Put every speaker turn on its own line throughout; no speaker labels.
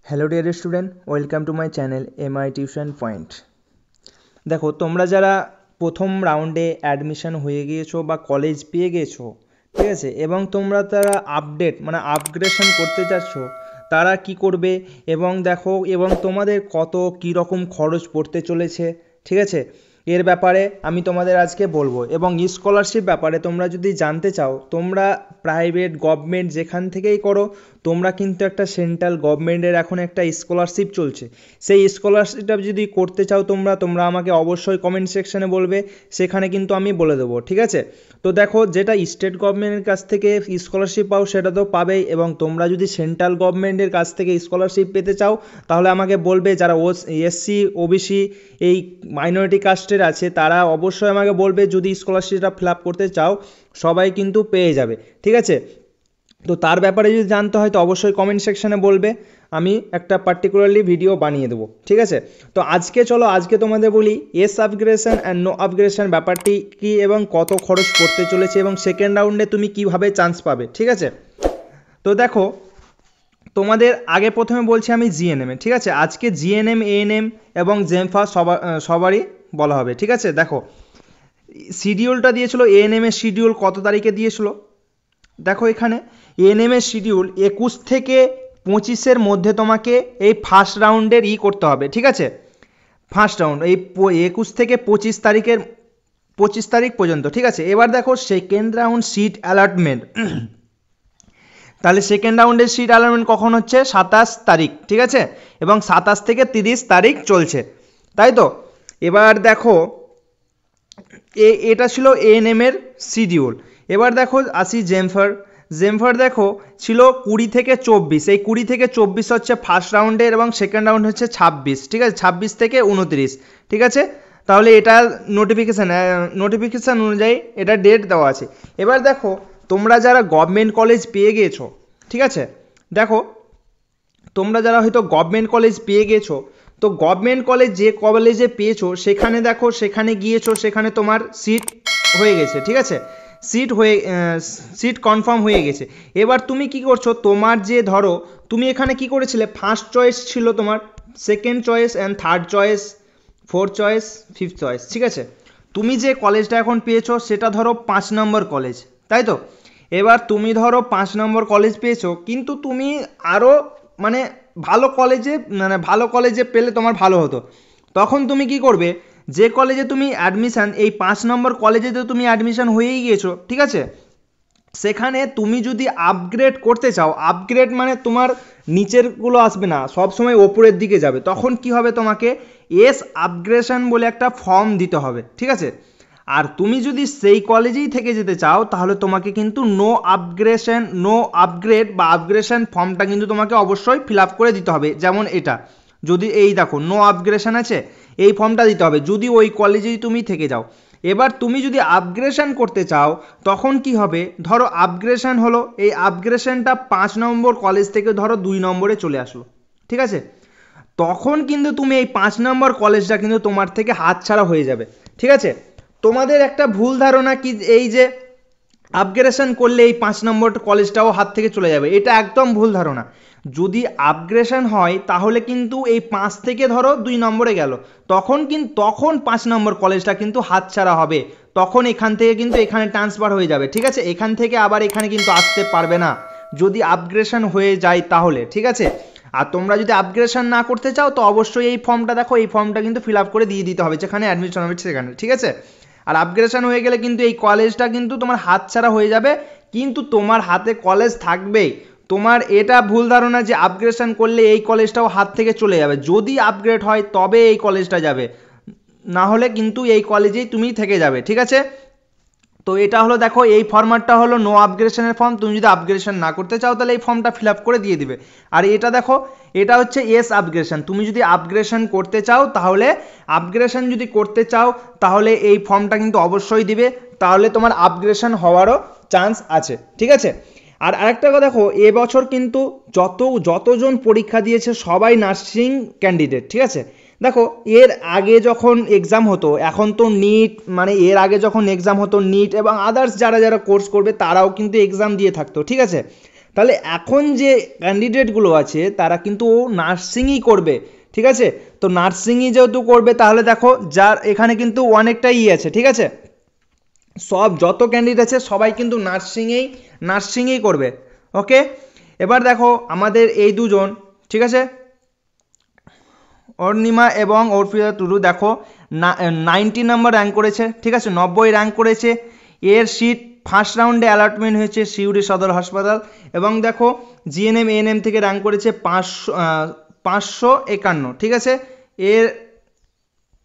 Hello dear student, welcome to my channel MI tuition point. দেখো, তোমরা যারা প্রথম রাউন্ডে অ্যাডমিশন হয়ে গিয়েছো বা কলেজ পেয়ে গিয়েছো, ঠিক আছে, এবং তোমরা তারা আপডেট মানে আপগ্রেডেশন করতে চাচ্ছ, তারা কি করবে এবং দেখো এবং তোমাদের কত কীরকম খরচ পড়তে চলেছে, ঠিক আছে, এর ব্যাপারে আমি তোমাদের আজকে বলবো। এবং স্কলারশিপ ব্যাপারে তোমরা যদি জানতে চাও, তোমরা প্রাইভেট গভর্নমেন্ট যেখান থেকেই করো, তোমরা কিন্তু একটা সেন্ট্রাল গভর্নমেন্টের এখন একটা স্কলারশিপ চলছে। সেই স্কলারশিপটা যদি করতে চাও তোমরা আমাকে অবশ্যই কমেন্ট সেকশানে বলবে, সেখানে কিন্তু আমি বলে দেবো, ঠিক আছে। তো দেখো, যেটা স্টেট গভর্নমেন্টের কাছ থেকে স্কলারশিপ পাও সেটা তো পাবেই, এবং তোমরা যদি সেন্ট্রাল গভর্নমেন্টের কাছ থেকে স্কলারশিপ পেতে চাও তাহলে আমাকে বলবে। যারা এসসি ওবিসি এই মাইনরিটি কাস্টের আছে তারা অবশ্যই আমাকে বলবে, যদি স্কলারশিপটা ফিল আপ করতে চাও সবাই কিন্তু পেয়ে যাবে, ঠিক আছে। তো তার ব্যাপারে যদি জানতে হয় তো অবশ্যই কমেন্ট সেকশানে বলবে, আমি একটা পার্টিকুলারলি ভিডিও বানিয়ে দেবো, ঠিক আছে। তো আজকে তোমাদের বলি এস আপগ্রেডেশন অ্যান্ড নো আপগ্রেডেশন ব্যাপারটি কী এবং কত খরচ পড়তে চলেছে এবং সেকেন্ড রাউন্ডে তুমি কিভাবে চান্স পাবে, ঠিক আছে। তো দেখো, তোমাদের আগে প্রথমে বলছি আমি জিএনএম, ঠিক আছে। আজকে জিএনএম এএনএম এবং জেমফা সবারই বলা হবে, ঠিক আছে। দেখো, শিডিউলটা দিয়েছিল, এএনএম এর শিডিউল কত তারিখে দিয়েছিল। দেখো, এখানে এএনএম এর শিডিউল 21 থেকে 25-এর মধ্যে তোমাকে এই ফার্স্ট রাউন্ডের করতে হবে, ঠিক আছে। ফার্স্ট রাউন্ড এই 21 থেকে 25 তারিখ পর্যন্ত, ঠিক আছে। এবার দেখো, সেকেন্ড রাউন্ড সিট অ্যালটমেন্ট তাহলে সেকেন্ড রাউন্ডের সিট অ্যালটমেন্ট কখন হচ্ছে? 27 তারিখ, ঠিক আছে, এবং 27 থেকে 30 তারিখ চলছে, তাই তো। এবার দেখো, এটা ছিল এএনএম এর শিডিউল। এবার দেখো আসি জেমফার দেখো ছিল 20 থেকে 24, এই 20 থেকে 24 হচ্ছে ফার্স্ট রাউন্ডের এবং সেকেন্ড রাউন্ড হচ্ছে 26, ঠিক আছে, 26 থেকে 29, ঠিক আছে। তাহলে এটা নোটিফিকেশান অনুযায়ী এটা ডেট দেওয়া আছে। এবার দেখো, তোমরা যারা গভর্নমেন্ট কলেজ পেয়ে গিয়েছো, ঠিক আছে, দেখো তোমরা যারা হয়তো গভর্নমেন্ট কলেজ পেয়ে গেছো, তো গভর্নমেন্ট কলেজ যে কলেজে পেয়েছো সেখানে দেখো, সেখানে গিয়েছো, সেখানে তোমার সিট হয়ে গেছে, ঠিক আছে, সিট কনফার্ম হয়ে গেছে। এবার তুমি কি করছো, তোমার যে ধরো তুমি এখানে কি করেছিলে, ফার্স্ট চয়েস ছিল তোমার, second choice and third choice, fourth choice, fifth choice, ঠিক আছে। তুমি যে কলেজটা এখন পেয়েছো সেটা ধরো 5 নম্বর কলেজ, তাই তো। এবার তুমি ধরো 5 নম্বর কলেজ পেয়েছো, কিন্তু তুমি আরও মানে ভালো কলেজে পেলে তোমার ভালো হতো। তখন তুমি কি করবে, যে কলেজে তুমি অ্যাডমিশান, এই 5 নম্বর কলেজে তো তুমি অ্যাডমিশান হয়েই গিয়েছো, ঠিক আছে, সেখানে তুমি যদি আপগ্রেড করতে চাও, আপগ্রেড মানে তোমার নিচেরগুলো আসবে না, সব সময় ওপরের দিকে যাবে, তখন কি হবে, তোমাকে এস আপগ্রেডেশন বলে একটা ফর্ম দিতে হবে, ঠিক আছে। আর তুমি যদি সেই কলেজেই থেকে যেতে চাও তাহলে তোমাকে কিন্তু নো আপগ্রেড বা আপগ্রেডেশন ফর্মটা কিন্তু তোমাকে অবশ্যই ফিল আপ করে দিতে হবে। যেমন এটা, যদি এই দেখো নো আপগ্রেডেশন আছে, এই ফর্মটা দিতে হবে যদি ওই কলেজেই তুমি থেকে যাও। এবার তুমি যদি আপগ্রেডেশন করতে চাও তখন কি হবে, ধরো আপগ্রেডেশন হলো, এই আপগ্রেডেশনটা 5 নম্বর কলেজ থেকে ধরো 2 নম্বরে চলে আসলো, ঠিক আছে, তখন কিন্তু তুমি এই 5 নম্বর কলেজটা কিন্তু তোমার থেকে হাতছাড়া হয়ে যাবে, ঠিক আছে। তোমাদের একটা ভুল ধারণা কি, এই যে আপগ্রেডেশন করলে এই 5 নম্বর কলেজটাও হাত থেকে চলে যাবে, এটা একদম ভুল ধারণা। যদি আপগ্রেডেশন হয় তাহলে কিন্তু এই 5 থেকে ধরো 2 নম্বরে গেল, তখন 5 নম্বর কলেজটা কিন্তু হাতছাড়া হবে, তখন এখান থেকে কিন্তু এখানে ট্রান্সফার হয়ে যাবে, ঠিক আছে। এখান থেকে আবার এখানে কিন্তু আসতে পারবে না যদি আপগ্রেডেশন হয়ে যায় তাহলে, ঠিক আছে। আর তোমরা যদি আপগ্রেডেশন না করতে চাও তো অবশ্যই এই ফর্মটা দেখো, এই ফর্মটা কিন্তু ফিল আপ করে দিয়ে দিতে হবে যেখানে অ্যাডমিশন হবে সেখানে, ঠিক আছে। আর আপগ্রেডেশন হয়ে গেলে কিন্তু এই কলেজটা কিন্তু তোমার হাতছাড়া হয়ে যাবে, কিন্তু তোমার হাতে কলেজ থাকবেই। তোমার এটা ভুল ধারণা যে আপগ্রেডেশন করলে এই কলেজটাও হাত থেকে চলে যাবে, যদি আপগ্রেড হয় তবে এই কলেজটা যাবে, না হলে কিন্তু এই কলেজেই তুমি থেকে যাবে, ঠিক আছে। তো এটা হলো, দেখো এই ফরম্যাটটা হলো নো আপগ্রেডেশনের ফর্ম, তুমি যদি আপগ্রেডেশন না করতে চাও তাহলে এই ফর্মটা ফিল আপ করে দিয়ে দিবে। আর এটা দেখো, এটা হচ্ছে এস আপগ্রেডেশন, তুমি যদি আপগ্রেডেশন করতে চাও তাহলে এই ফর্মটা কিন্তু অবশ্যই দিবে, তাহলে তোমার আপগ্রেডেশন হওয়ারও চান্স আছে, ঠিক আছে। আর আরেকটা কথা দেখো, এবছর কিন্তু যতজন পরীক্ষা দিয়েছে সবাই নার্সিং ক্যান্ডিডেট, ঠিক আছে। দেখো, এর আগে যখন এক্সাম হতো, এখন তো নিট মানে এর আগে যখন এক্সাম হতো নিট এবং আদার্স যারা কোর্স করবে তারাও কিন্তু এক্সাম দিয়ে থাকতো, ঠিক আছে। তাহলে এখন যে ক্যান্ডিডেটগুলো আছে তারা কিন্তু নার্সিংই করবে, ঠিক আছে। তো নার্সিংই যেহেতু করবে তাহলে দেখো যার এখানে কিন্তু অনেকটাই আছে, ঠিক আছে। সব যত ক্যান্ডিডেট আছে সবাই কিন্তু নার্সিংয়েই করবে, ওকে। এবার দেখো আমাদের এই দুজন, ঠিক আছে, অর্ণিমা এবং অর্পিতা টুডু, দেখো 90 নম্বর র্যাঙ্ক করেছে, ঠিক আছে, 90 র্যাঙ্ক করেছে। এর সিট ফার্স্ট রাউন্ডে অ্যালটমেন্ট হয়েছে সিউড়ি সদর হাসপাতাল। এবং দেখো জিএনএম এএনএম থেকে র্যাঙ্ক করেছে 551, ঠিক আছে। এর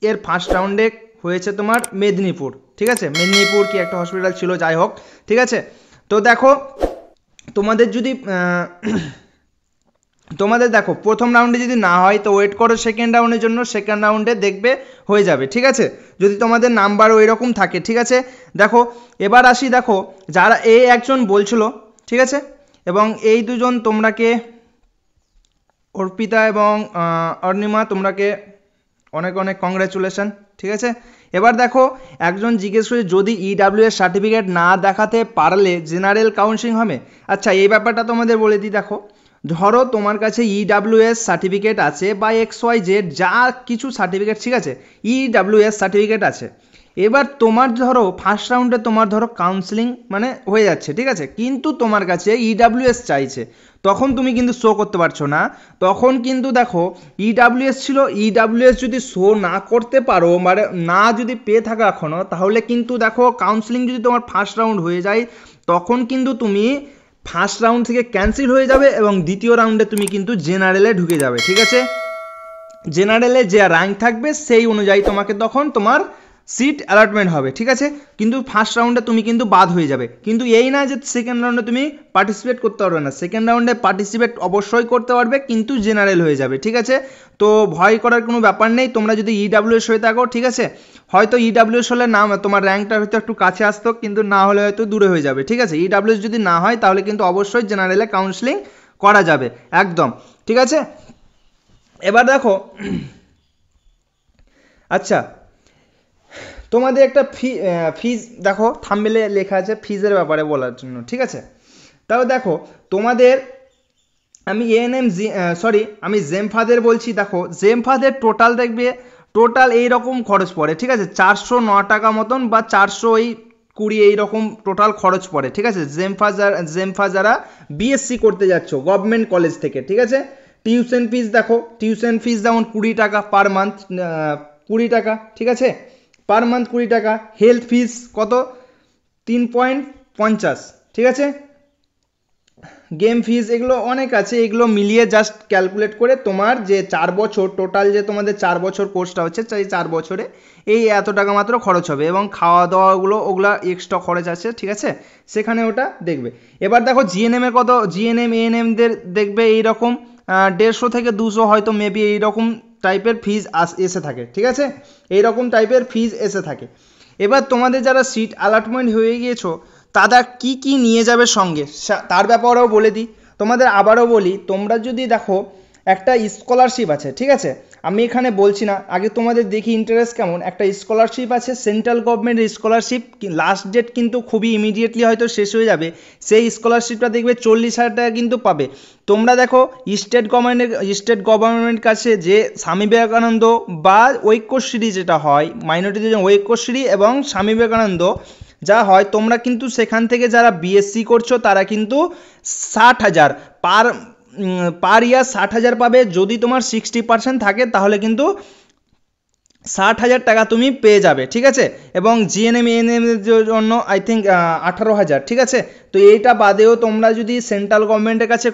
এর ফার্স্ট রাউন্ডে হয়েছে তোমার মেদিনীপুর, ঠিক আছে, মেদিনীপুর কি একটা হসপিটাল ছিল, যাই হোক, ঠিক আছে। তো দেখো তোমাদের যদি তোমাদের দেখো প্রথম রাউন্ডে যদি না হয় তো ওয়েট করো সেকেন্ড রাউন্ডের জন্য, সেকেন্ড রাউন্ডে দেখবে হয়ে যাবে, ঠিক আছে, যদি তোমাদের নাম্বার ওই রকম থাকে, ঠিক আছে। দেখো এবার আসি, দেখো যারা এই একজন বলছিল, ঠিক আছে, এবং এই দুজন তোমরাকে অর্পিতা এবং অর্ণিমা তোমরাকে অনেক অনেক কংগ্রাচুলেশন, ঠিক আছে। এবার দেখো একজন জিজ্ঞেস করে যদি ইডাব্লিউএস সার্টিফিকেট না দেখাতে পারলে জেনারেল কাউন্সিলিং হবে। আচ্ছা এই ব্যাপারটা তোমাদের বলে দিই, দেখো ধরো তোমার কাছে ইডাব্লিউএস সার্টিফিকেট আছে বা XYZ যা কিছু সার্টিফিকেট, ঠিক আছে, ইডাব্লিউএস সার্টিফিকেট আছে। এবার তোমার ধরো ফার্স্ট রাউন্ডে তোমার ধরো কাউন্সিলিং মানে হয়ে যাচ্ছে, ঠিক আছে, কিন্তু তোমার কাছে ইডাব্লিউএস চাইছে, তখন তুমি কিন্তু শো করতে পারছো না। তখন কিন্তু দেখো ইডাব্লিউএস ছিল, ইডাব্লিউএস যদি শো না করতে পারো মানে না যদি পেয়ে থাকো এখনও, তাহলে কিন্তু দেখো কাউন্সিলিং যদি তোমার ফার্স্ট রাউন্ড হয়ে যায় তখন কিন্তু তুমি ফার্স্ট রাউন্ড থেকে ক্যান্সেল হয়ে যাবে এবং দ্বিতীয় রাউন্ডে তুমি কিন্তু জেনারেলে ঢুকে যাবে, ঠিক আছে। জেনারেলে যে র্যাঙ্ক থাকবে সেই অনুযায়ী তোমাকে তখন তোমার সিট অ্যালটমেন্ট হবে, ঠিক আছে। কিন্তু ফার্স্ট রাউন্ডে তুমি কিন্তু বাদ হয়ে যাবে, কিন্তু এই না যে সেকেন্ড রাউন্ডে তুমি পার্টিসিপেট করতে পারবে না, সেকেন্ড রাউন্ডে পার্টিসিপেট অবশ্যই করতে পারবে কিন্তু জেনারেল হয়ে যাবে, ঠিক আছে। তো ভয় করার কোনো ব্যাপার নেই, তোমরা যদি ইডাব্লিউএস হয়ে থাকো, ঠিক আছে, হয়তো ইডাব্লিউএস হলে নাম তোমার র্যাঙ্কটা হয়তো একটু কাছে আসতো কিন্তু না হলে হয়তো দূরে হয়ে যাবে, ঠিক আছে। ইডাব্লিউএস যদি না হয় তাহলে কিন্তু অবশ্যই জেনারেলে কাউন্সিলিং করা যাবে একদম, ঠিক আছে। এবার দেখো আচ্ছা তোমাদের একটা ফিজ দেখো থাম্বনেলে লেখা আছে ফিজের ব্যাপারে বলার জন্য, ঠিক আছে। তাও দেখো তোমাদের আমি আমি জেমফাদের বলছি, দেখো জেমফাদের টোটাল দেখবে টোটাল এইরকম খরচ পড়ে, ঠিক আছে, 409 টাকা মতন বা 420 এইরকম টোটাল খরচ পড়ে, ঠিক আছে। জেমফা যারা বিএসসি করতে যাচ্ছ গভর্নমেন্ট কলেজ থেকে, ঠিক আছে। টিউশন ফিস দেখো, টিউশন ফিস যেমন 20 টাকা পার মান্থ, 20 টাকা, ঠিক আছে, পার মান্থ 20 টাকা। হেলথ ফিস কত 3.50, ঠিক আছে। গেম ফিস এগুলো অনেক আছে, এগুলো মিলিয়ে জাস্ট ক্যালকুলেট করে তোমার যে 4 বছর টোটাল যে তোমাদের 4 বছর কোর্সটা হচ্ছে সেই 4 বছরে এই এত টাকা মাত্র খরচ হবে এবং খাওয়া দাওয়াগুলো ওগুলা এক্সট্রা খরচ আছে, ঠিক আছে, সেখানে ওটা দেখবে। এবার দেখো জিএনএমের কত, জিএনএম এএনএমদের দেখবে এইরকম 150 থেকে 200 হয়তো মেবি এইরকম টাইপের ফিজ এসে থাকে, ঠিক আছে, এইরকম টাইপের ফিজ এসে থাকে। এবার তোমাদের যারা সিট অ্যালটমেন্ট হয়ে গিয়েছো তারা কি কি নিয়ে যাবে সঙ্গে তার ব্যাপারেও বলে দিই তোমাদের, আবারও বলি, তোমরা যদি দেখো একটা স্কলারশিপ আছে, ঠিক আছে, আমি এখানে বলছি না, আগে তোমাদের দেখি ইন্টারেস্ট কেমন। একটা স্কলারশিপ আছে সেন্ট্রাল গভর্নমেন্টের স্কলারশিপ, লাস্ট ডেট কিন্তু খুবই ইমিডিয়েটলি হয়তো শেষ হয়ে যাবে, সেই স্কলারশিপটা দেখবে 40,000 টাকা কিন্তু পাবে। তোমরা দেখো স্টেট গভর্নমেন্ট কাছে যে স্বামী বিবেকানন্দ বা ঐক্যশ্রী যেটা হয় মাইনরিটিদের জন্য ঐক্যশ্রী এবং স্বামী বিবেকানন্দ যা হয়, তোমরা কিন্তু সেখান থেকে যারা বিএসসি করছো তারা কিন্তু 60,000 পার ইয়ার 60,000 পাবে। যদি তোমার 60% থাকে তাহলে কিন্তু 60,000 টাকা তুমি পেয়ে যাবে, ঠিক আছে। এবং জিএনএম এএনএম এর জন্য আই থিঙ্ক 18,000, ঠিক আছে। তো এইটা বাদেও তোমরা যদি সেন্ট্রাল গভর্নমেন্টের কাছে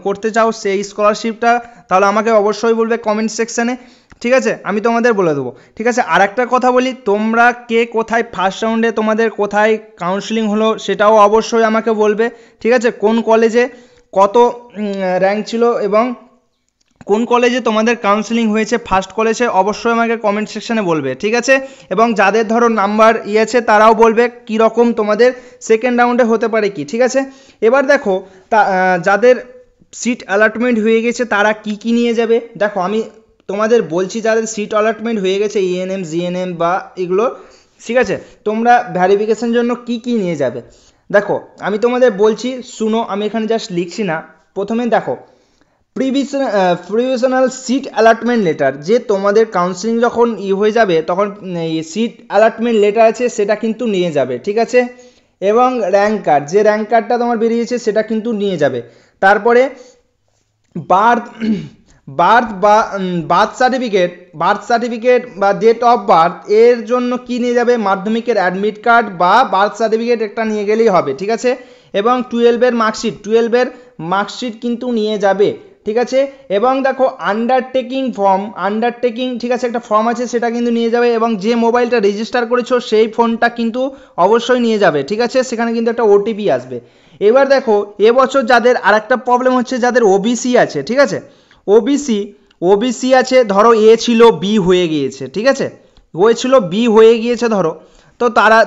করতে চাও সেই স্কলারশিপটা, তাহলে আমাকে অবশ্যই বলবে কমেন্ট সেকশানে, ঠিক আছে, আমি তোমাদের বলে দেবো, ঠিক আছে। আর একটা কথা বলি, তোমরা কে কোথায় ফার্স্ট রাউন্ডে তোমাদের কোথায় কাউন্সিলিং হলো সেটাও অবশ্যই আমাকে বলবে, ঠিক আছে, কোন কলেজে কত র্যাঙ্ক ছিল এবং কোন কলেজে তোমাদের কাউন্সিলিং হয়েছে ফার্স্ট কলেজে, অবশ্যই আমাকে কমেন্ট সেকশানে বলবে, ঠিক আছে। এবং যাদের ধরো নাম্বার আছে তারাও বলবে কীরকম তোমাদের সেকেন্ড রাউন্ডে হতে পারে কি, ঠিক আছে। এবার দেখো যাদের সিট অ্যালটমেন্ট হয়ে গেছে তারা কি কি নিয়ে যাবে, দেখো আমি তোমাদের বলছি যাদের সিট অ্যালটমেন্ট হয়ে গেছে ইএনএম জিএনএম বা এগুলো, ঠিক আছে, তোমরা ভ্যারিফিকেশন জন্য কি কি নিয়ে যাবে। দেখো আমি তোমাদের বলছি, শুনো, আমি এখানে জাস্ট লিখছি না। প্রথমে দেখো, প্রিভিশনাল সিট অ্যালটমেন্ট লেটার, যে তোমাদের কাউন্সিলিং যখন হয়ে যাবে তখন এই সিট অ্যালটমেন্ট লেটার আছে সেটা কিন্তু নিয়ে যাবে, ঠিক আছে। এবং র্যাঙ্ক কার্ড, যে র্যাঙ্ক কার্ডটা তোমার বেরিয়েছে সেটা কিন্তু নিয়ে যাবে। তারপরে বার্থ বার্থ সার্টিফিকেট বা ডেট অফ বার্থ এর জন্য কি নিয়ে যাবে, মাধ্যমিকের অ্যাডমিট কার্ড বা বার্থ সার্টিফিকেট একটা নিয়ে গেলেই হবে, ঠিক আছে। এবং 12-এর মার্কশিট কিন্তু নিয়ে যাবে, ঠিক আছে। এবং দেখো আন্ডারটেকিং, ঠিক আছে, একটা ফর্ম আছে সেটা কিন্তু নিয়ে যাবে। এবং যে মোবাইলটা রেজিস্টার করেছো সেই ফোনটা কিন্তু অবশ্যই নিয়ে যাবে, ঠিক আছে। সেখানে কিন্তু একটা ওটিপি আসবে। এবার দেখো, এবছর যাদের আরেকটা প্রবলেম হচ্ছে, যাদের ওবিসি আছে, ঠিক আছে, ওবিসি আছে, ধরো এ ছিল বি হয়ে গিয়েছে, ঠিক আছে, ও ছিল বি হয়ে গিয়েছে ধরো, তো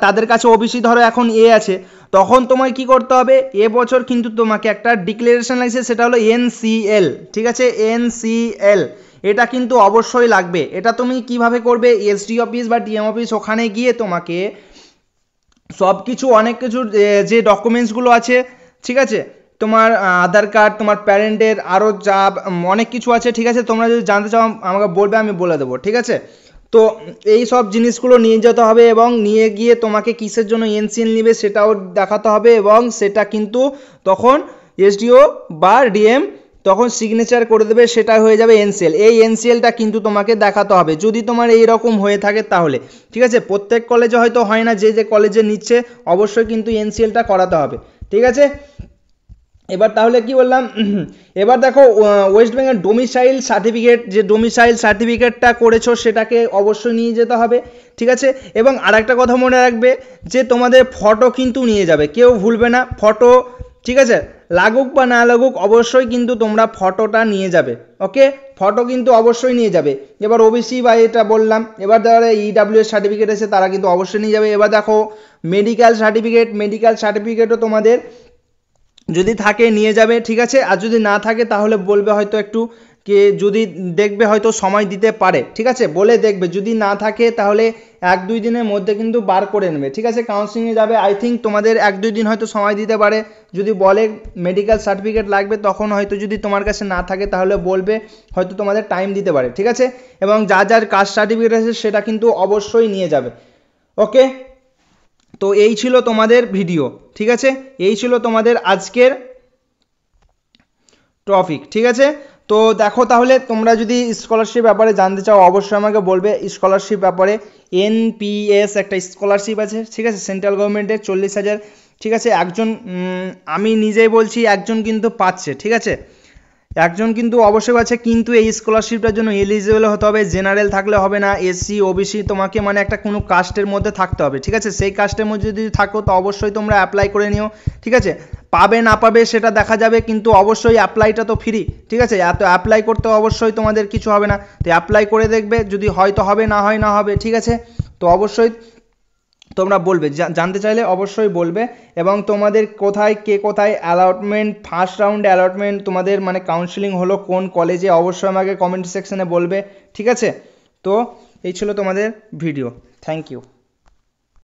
তাদের কাছে ওবিসি ধরো এখন এ আছে, তখন তোমায় কি করতে হবে, এবছর কিন্তু তোমাকে একটা ডিক্লারেশন লাগছে, সেটা হলো এনসিএল, ঠিক আছে, এনসিএল, এটা কিন্তু অবশ্যই লাগবে। এটা তুমি কিভাবে করবে, এসডি অফিস বা ডিএম অফিস, ওখানে গিয়ে তোমাকে সব কিছু, অনেক কিছু যে ডকুমেন্টসগুলো আছে, ঠিক আছে, তোমার আধার কার্ড, তোমার প্যারেন্টের আরও যা অনেক কিছু আছে, ঠিক আছে, তোমরা যদি জানতে চাও আমাকে বলবে, আমি বলে দেবো, ঠিক আছে। তো এই সব জিনিসগুলো নিয়ে যেতে হবে এবং নিয়ে গিয়ে তোমাকে কিসের জন্য এনসিএল নেবে সেটাও দেখাতে হবে, এবং সেটা কিন্তু তখন এসডিও বা ডিএম তখন সিগনেচার করে দেবে, সেটা হয়ে যাবে এনসিএল। এই এনসিএলটা কিন্তু তোমাকে দেখাতে হবে যদি তোমার এই রকম হয়ে থাকে তাহলে, ঠিক আছে। প্রত্যেক কলেজে হয়তো হয় না, যে কলেজে নিচ্ছে অবশ্যই কিন্তু এনসিএলটা করাতে হবে, ঠিক আছে। এবার তাহলে কি বললাম, এবার দেখো ওয়েস্ট বেঙ্গল ডোমিসাইল সার্টিফিকেট, যে ডোমিসাইল সার্টিফিকেটটা করেছো সেটাকে অবশ্যই নিয়ে যেতে হবে, ঠিক আছে। এবং আরেকটা কথা মনে রাখবে, যে তোমাদের ফটো কিন্তু নিয়ে যাবে, কেউ ভুলবে না ফটো, ঠিক আছে, লাগুক বা না লাগুক অবশ্যই কিন্তু তোমরা ফটোটা নিয়ে যাবে, ওকে, ফটো কিন্তু অবশ্যই নিয়ে যাবে। এবার ওবিসি বা এটা বললাম, এবার যারা ইডাব্লিউ সার্টিফিকেট আছে তারা কিন্তু অবশ্যই নিয়ে যাবে। এবার দেখো মেডিকেল সার্টিফিকেটও তোমাদের যদি থাকে নিয়ে যাবে, ঠিক আছে। আর যদি না থাকে তাহলে বলবে, হয়তো একটু কে যদি দেখবে হয়তো সময় দিতে পারে, ঠিক আছে, বলে দেখবে, যদি না থাকে তাহলে 1-2 দিনের মধ্যে কিন্তু বার করে নেবে, ঠিক আছে। কাউন্সিলিংয়ে যাবে, আই থিঙ্ক তোমাদের 1-2 দিন হয়তো সময় দিতে পারে। যদি বলে মেডিকেল সার্টিফিকেট লাগবে, তখন হয়তো যদি তোমার কাছে না থাকে তাহলে বলবে, হয়তো তোমাদের টাইম দিতে পারে, ঠিক আছে। এবং যার কাস্ট সার্টিফিকেট আছে সেটা কিন্তু অবশ্যই নিয়ে যাবে, ওকে। তো এই ছিল তোমাদের ভিডিও, ঠিক আছে, এই ছিল তোমাদের আজকের টপিক, ঠিক আছে। তো দেখো, তাহলে তোমরা যদি স্কলারশিপ ব্যাপারে জানতে চাও অবশ্যই আমাকে বলবে। স্কলারশিপ ব্যাপারে এনপিএস একটা স্কলারশিপ আছে, ঠিক আছে, সেন্ট্রাল গভর্নমেন্টের 40,000, ঠিক আছে। একজন আমি নিজেই বলছি, একজন কিন্তু পাচ্ছে, ঠিক আছে, একজন কিন্তু অবশ্যই আছে, কিন্তু এই স্কলারশিপটার জন্য এলিজিবল হতে হবে, জেনারেল থাকলে হবে না, এসসি ওবিসি তোমাকে মানে একটা কোনো কাস্টের মধ্যে থাকতে হবে, ঠিক আছে। সেই কাস্টের মধ্যে যদি থাকো তো অবশ্যই তোমরা অ্যাপ্লাই করে নিও, ঠিক আছে। পাবে না পাবে সেটা দেখা যাবে, কিন্তু অবশ্যই অ্যাপ্লাইটা তো ফ্রি, ঠিক আছে, এত অ্যাপ্লাই করতে অবশ্যই তোমাদের কিছু হবে না, তো অ্যাপ্লাই করে দেখবে, যদি হয়তো হবে, না হয় না হবে, ঠিক আছে। তো অবশ্যই তোমরা বলবে, জানতে চাইলে অবশ্যই বলবে। এবং তোমাদের কোথায় অ্যালটমেন্ট, ফার্স্ট রাউন্ড অ্যালটমেন্ট তোমাদের মানে কাউন্সিলিং হলো কোন কলেজে, অবশ্যই আমাকে কমেন্ট সেকশনে বলবে, ঠিক আছে। তো এই ছিল তোমাদের ভিডিও, থ্যাংক ইউ।